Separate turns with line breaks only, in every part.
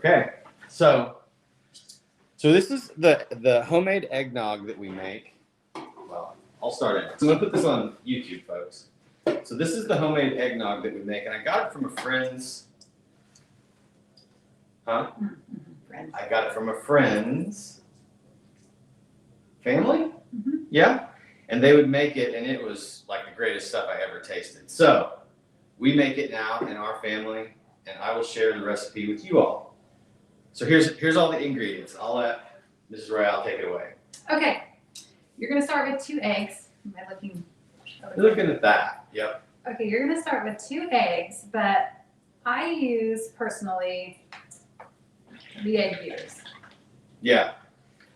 Okay, so this is the homemade eggnog that we make. Well, I'll start it. So I'm gonna put this on YouTube, folks. So this is the homemade eggnog that we make, and I got it from a friend's. Huh?
Friend.
I got it from a friend's family.
Mm-hmm.
Yeah, and they would make it, and it was like the greatest stuff I ever tasted. So we make it now in our family, and I will share the recipe with you all. So here's all the ingredients. I'll let Mrs. Royale take it away.
Okay, you're gonna start with 2 eggs. Am I looking?
You're looking at that. Yep.
Okay, you're gonna start with 2 eggs, but I use personally the egg beaters.
Yeah.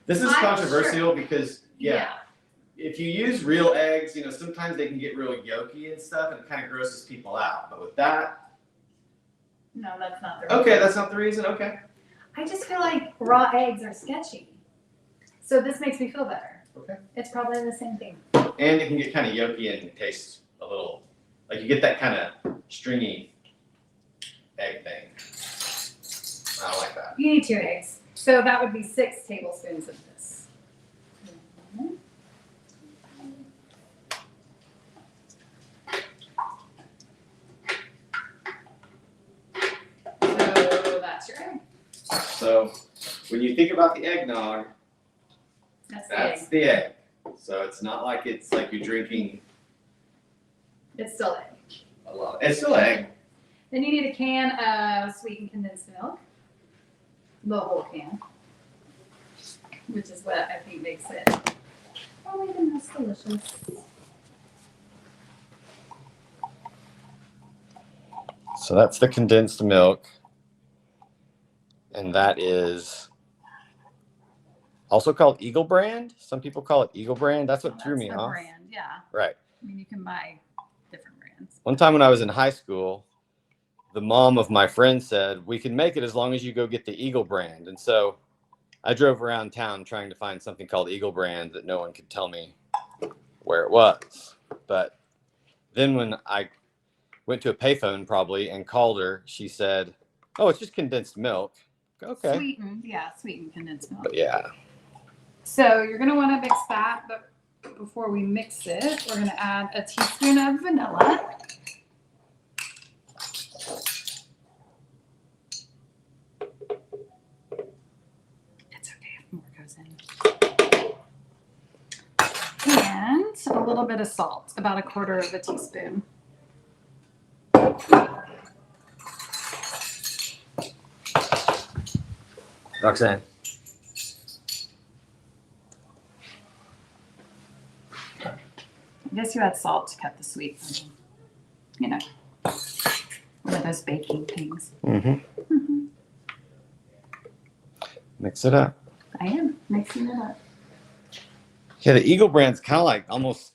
This is
I'm
controversial because
Yeah.
if you use real eggs, you know, sometimes they can get really yolky and stuff, and it kind of grosses people out. But with that,
No, that's not the reason.
okay, that's not the reason. Okay.
I just feel like raw eggs are sketchy. So this makes me feel better.
Okay.
It's probably the same thing.
And it can get kind of yolky and taste a little like you get that kind of stringy egg thing. I don't like that.
You need 2 eggs. So that would be 6 tablespoons of this. So that's your egg.
So when you think about the eggnog,
That's
that's the egg. So it's not like it's like you're drinking
It's still egg.
a lot. It's still egg.
Then you need a can of sweetened condensed milk. The whole can. Which is what I think makes it probably the most delicious.
So that's the condensed milk. And that is also called Eagle Brand. Some people call it Eagle Brand. That's what threw me
That's the
off.
brand, yeah.
Right.
I mean, you can buy different brands.
One time when I was in high school, the mom of my friend said, we can make it as long as you go get the Eagle Brand. And so I drove around town trying to find something called Eagle Brand that no one could tell me where it was. But then when I went to a payphone probably and called her, she said, oh, it's just condensed milk. Okay.
Sweetened, yeah, sweetened condensed milk.
But yeah.
So you're gonna want to mix that, but before we mix it, we're gonna add a teaspoon of vanilla. It's okay if more goes in. And a little bit of salt, about 1/4 teaspoon.
Roxanne.
I guess you add salt to cut the sweet. You know, one of those baking things.
Mm-hmm. Mix it up.
I am mixing it up.
Yeah, the Eagle Brand's kind of like almost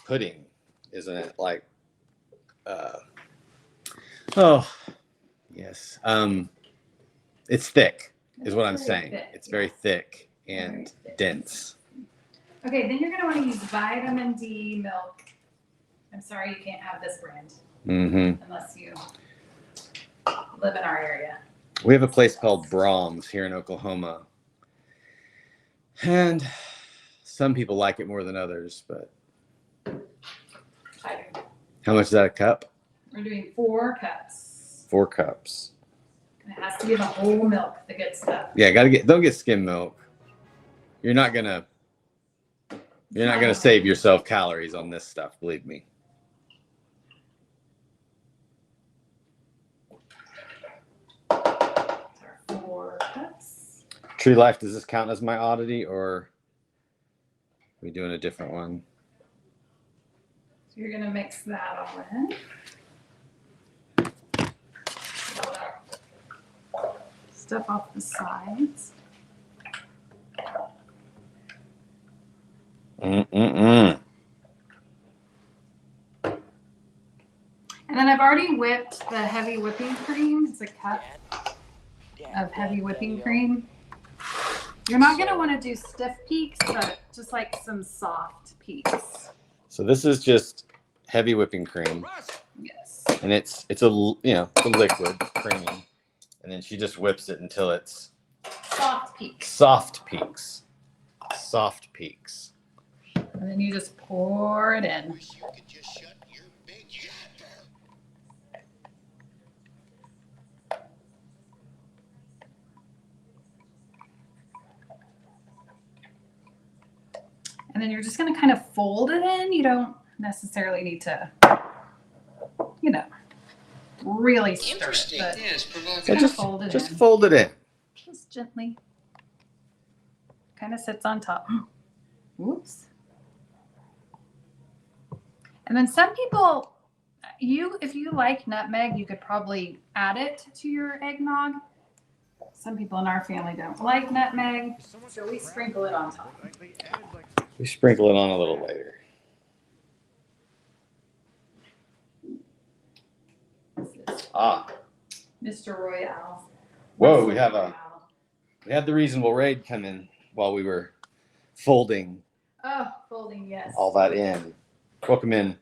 pudding, isn't it? Like, oh, yes. It's thick, is what I'm saying.
Thick,
It's very thick and
Very thick.
dense.
Okay, then you're gonna want to use vitamin D milk. I'm sorry you can't have this brand
Mm-hmm.
unless you live in our area.
We have a place called Brahms here in Oklahoma. And some people like it more than others, but
I do.
how much is that a cup?
We're doing 4 cups.
4 cups.
And it has to be the whole milk, the good stuff.
Yeah, don't get skim milk. You're not gonna save yourself calories on this stuff, believe me.
That's our 4 cups.
Tree Life, does this count as my oddity, or are we doing a different one?
So you're gonna mix that all in. Stuff off the sides.
Mm-mm-mm.
And then I've already whipped the heavy whipping cream. It's a cup of heavy whipping cream. You're not going to want to do stiff peaks, but just like some soft peaks.
So this is just heavy whipping cream,
Yes.
and it's a liquid creamy. And then she just whips it until it's
soft peaks.
Soft peaks. Soft peaks.
And then you just pour it in.
Wish you could just shut your big yapper.
And then you're just going to kind of fold it in. You don't necessarily need to, you know, really stir it.
Interesting.
But
Yes, provocative.
So just
fold it
just
in.
fold it in.
Just gently. Kind of sits on top. Oops. And then some people, if you like nutmeg, you could probably add it to your eggnog. Some people in our family don't like nutmeg, so we sprinkle it on top.
We sprinkle it on a little later.
This is
Ah.
Mr. Royale.
Whoa,
Mr.
we had the reasonable raid come in while we were folding
Oh, folding, yes.
all that in. Welcome in,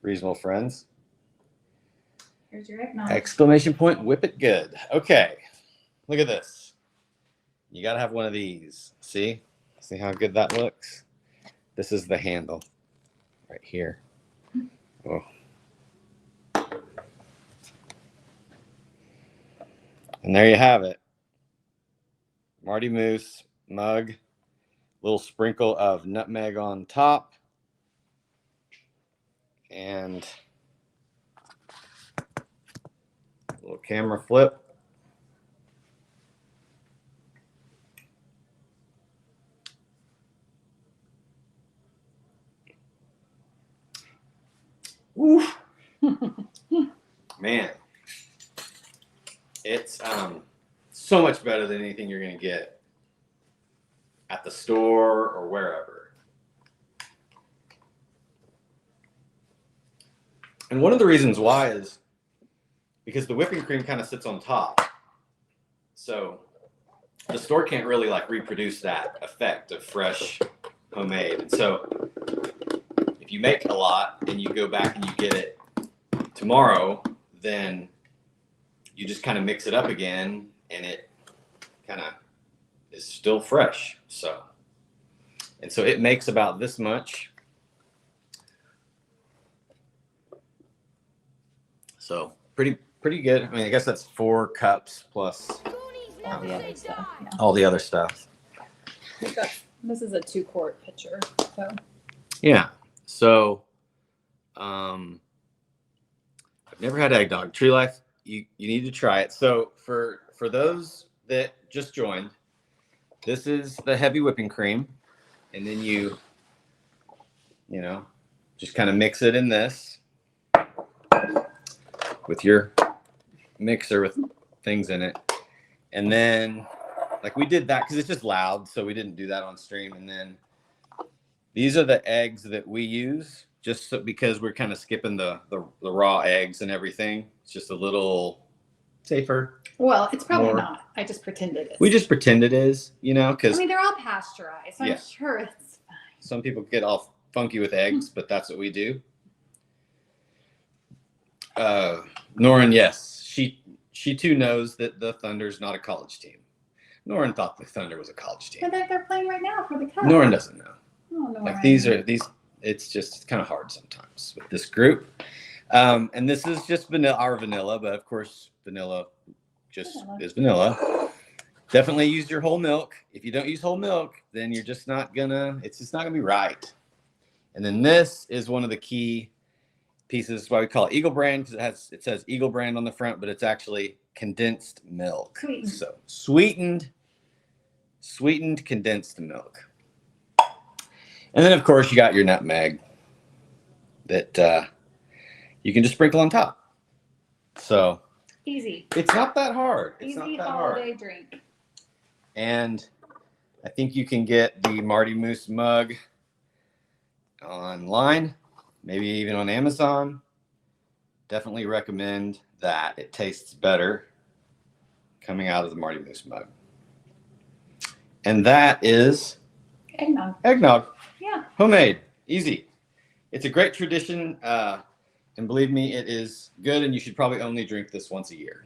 reasonable friends.
Here's your eggnog.
Exclamation point, whip it good. Okay, look at this. You got to have one of these. See how good that looks? This is the handle right here. Oh. And there you have it. Marty Moose mug, little sprinkle of nutmeg on top, and a little camera flip. Oof. Man, it's so much better than anything you're gonna get at the store or wherever. And one of the reasons why is because the whipping cream kind of sits on top. So the store can't really like reproduce that effect of fresh homemade. And so if you make a lot and you go back and you get it tomorrow, then you just kind of mix it up again and it kind of is still fresh. So it makes about this much. So pretty good. I mean, I guess that's 4 cups plus
All the other stuff. Yeah.
all the other stuff.
This is a 2-quart pitcher. So
Yeah. So I've never had egg nog. Tree Life, you need to try it. So for those that just joined, this is the heavy whipping cream, and then you just kind of mix it in this with your mixer with things in it. And then like we did that because it's just loud, so we didn't do that on stream. And then these are the eggs that we use just because we're kind of skipping the raw eggs and everything. It's just a little safer.
well, it's probably
More.
not. I just pretend it is.
We just pretend it is, because
I mean, they're all pasteurized. So
Yeah.
I'm sure it's fine.
some people get all funky with eggs, but that's what we do. Norin, yes, she too knows that the Thunder's not a college team. Norin thought the Thunder was a college team.
But they're playing right now for the cup.
Norin doesn't know.
Oh, no,
Like these, it's just kind of hard sometimes with this group. And this is just our vanilla, but of course, vanilla just is vanilla. Definitely use your whole milk. If you don't use whole milk, then it's just not gonna be right. And then this is one of the key pieces, why we call it Eagle Brand, because it says Eagle Brand on the front, but it's actually condensed milk.
Sweetened.
So sweetened condensed milk. And then of course you got your nutmeg that you can just sprinkle on top. So
Easy.
it's not that hard. It's
Easy
not that
holiday
hard.
drink.
And I think you can get the Marty Moose mug online, maybe even on Amazon. Definitely recommend that. It tastes better coming out of the Marty Moose mug. And that is
Eggnog.
eggnog.
Yeah.
Homemade. Easy. It's a great tradition. And believe me, it is good. And you should probably only drink this once a year.